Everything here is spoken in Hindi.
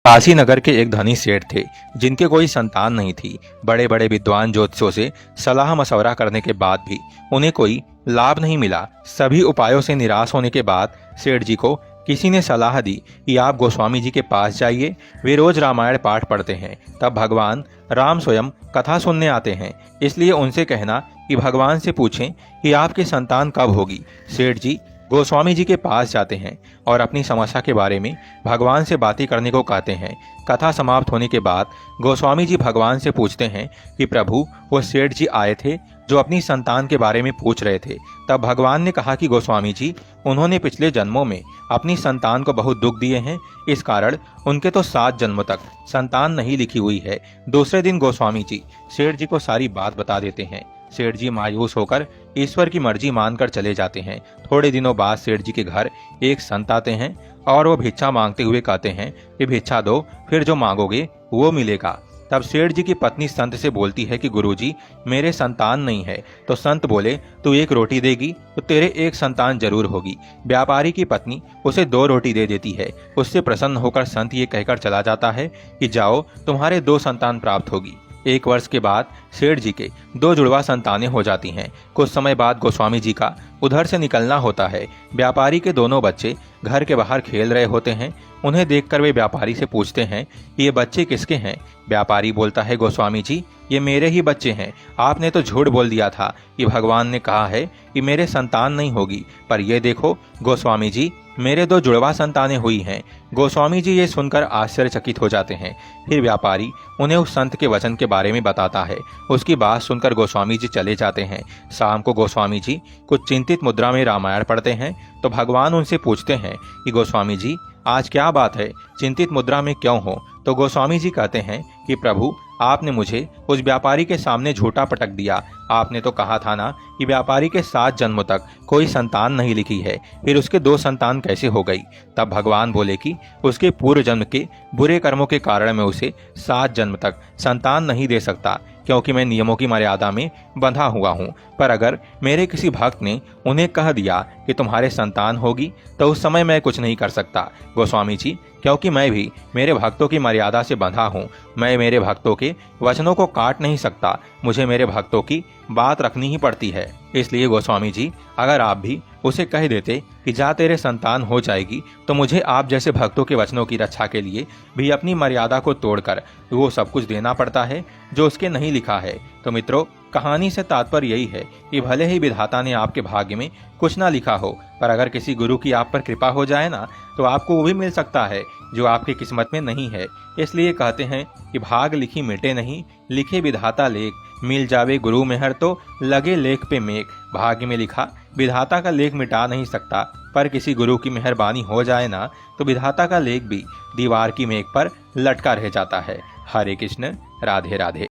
काशी नगर के एक धनी सेठ थे जिनके कोई संतान नहीं थी। बड़े बड़े विद्वान ज्योतिषों से सलाह मशवरा करने के बाद भी उन्हें कोई लाभ नहीं मिला। सभी उपायों से निराश होने के बाद सेठ जी को किसी ने सलाह दी कि आप गोस्वामी जी के पास जाइए। वे रोज रामायण पाठ पढ़ते हैं। तब भगवान राम स्वयं कथा सुनने आते हैं, इसलिए उनसे कहना कि भगवान से पूछें कि आपकी संतान कब होगी। सेठ जी गोस्वामी जी के पास जाते हैं और अपनी समस्या के बारे में भगवान से बातें करने को कहते हैं। कथा समाप्त होने के बाद गोस्वामी जी भगवान से पूछते हैं कि प्रभु, वो सेठ जी आए थे जो अपनी संतान के बारे में पूछ रहे थे। तब भगवान ने कहा कि गोस्वामी जी, उन्होंने पिछले जन्मों में अपनी संतान को बहुत दुख दिए हैं, इस कारण उनके तो 7 जन्मों तक संतान नहीं लिखी हुई है। दूसरे दिन गोस्वामी जी सेठ जी को सारी बात बता देते हैं। सेठ जी मायूस होकर ईश्वर की मर्जी मानकर चले जाते हैं। थोड़े दिनों बाद सेठ जी के घर एक संत आते हैं और वो भिक्षा मांगते हुए कहते हैं कि भिक्षा दो, फिर जो मांगोगे वो मिलेगा। तब सेठ जी की पत्नी संत से बोलती है कि गुरुजी, मेरे संतान नहीं है। तो संत बोले, तू 1 रोटी देगी तो तेरे 1 संतान जरूर होगी। व्यापारी की पत्नी उसे 2 रोटी दे देती है। उससे प्रसन्न होकर संत ये कहकर चला जाता है कि जाओ, तुम्हारे 2 संतान प्राप्त होगी। 1 वर्ष के बाद सेठ जी के 2 जुड़वा संतानें हो जाती हैं। कुछ समय बाद गोस्वामी जी का उधर से निकलना होता है। व्यापारी के दोनों बच्चे घर के बाहर खेल रहे होते हैं। उन्हें देखकर वे व्यापारी से पूछते हैं कि ये बच्चे किसके हैं। व्यापारी बोलता है, गोस्वामी जी, ये मेरे ही बच्चे हैं। आपने तो झूठ बोल दिया था कि भगवान ने कहा है कि मेरे संतान नहीं होगी, पर ये देखो गोस्वामी जी, मेरे 2 जुड़वा संतानें हुई हैं। गोस्वामी जी ये सुनकर आश्चर्यचकित हो जाते हैं। फिर व्यापारी उन्हें उस संत के वचन के बारे में बताता है। उसकी बात सुनकर गोस्वामी जी चले जाते हैं। शाम को गोस्वामी जी कुछ चिंतित मुद्रा में रामायण पढ़ते हैं तो भगवान उनसे पूछते हैं कि गोस्वामी जी, आज क्या बात है, चिंतित मुद्रा में क्यों हो। तो गोस्वामी जी कहते हैं कि प्रभु, आपने मुझे उस व्यापारी के सामने झूठा पटक दिया। आपने तो कहा था ना कि व्यापारी के 7 जन्मों तक कोई संतान नहीं लिखी है, फिर उसके 2 संतान कैसे हो गई। तब भगवान बोले कि उसके पूर्व जन्म के बुरे कर्मों के कारण मैं उसे 7 जन्म तक संतान नहीं दे सकता, क्योंकि मैं नियमों की मर्यादा में बंधा हुआ हूँ। पर अगर मेरे किसी भक्त ने उन्हें कह दिया कि तुम्हारे संतान होगी, तो उस समय मैं कुछ नहीं कर सकता गोस्वामी जी, क्योंकि मैं भी मेरे भक्तों की मर्यादा से बंधा हूँ। मैं मेरे भक्तों के वचनों को काट नहीं सकता, मुझे मेरे भक्तों की बात रखनी ही पड़ती है। इसलिए गोस्वामी जी, अगर आप भी उसे कह देते कि जा तेरे संतान हो जाएगी, तो मुझे आप जैसे भक्तों के वचनों की रक्षा के लिए भी अपनी मर्यादा को तोड़कर वो सब कुछ देना पड़ता है जो उसके नहीं लिखा है। तो मित्रों, कहानी से तात्पर्य यही है कि भले ही विधाता ने आपके भाग्य में कुछ ना लिखा हो, पर अगर किसी गुरु की आप पर कृपा हो जाए ना, तो आपको वो भी मिल सकता है जो आपकी किस्मत में नहीं है। इसलिए कहते हैं कि भाग लिखी मिटे नहीं, लिखे विधाता लेख। मिल जावे गुरु मेहर तो लगे लेख पे मेघ। भाग्य में लिखा विधाता का लेख मिटा नहीं सकता, पर किसी गुरु की मेहरबानी हो जाए ना, तो विधाता का लेख भी दीवार की मेघ पर लटका रह जाता है। हरे कृष्ण, राधे राधे।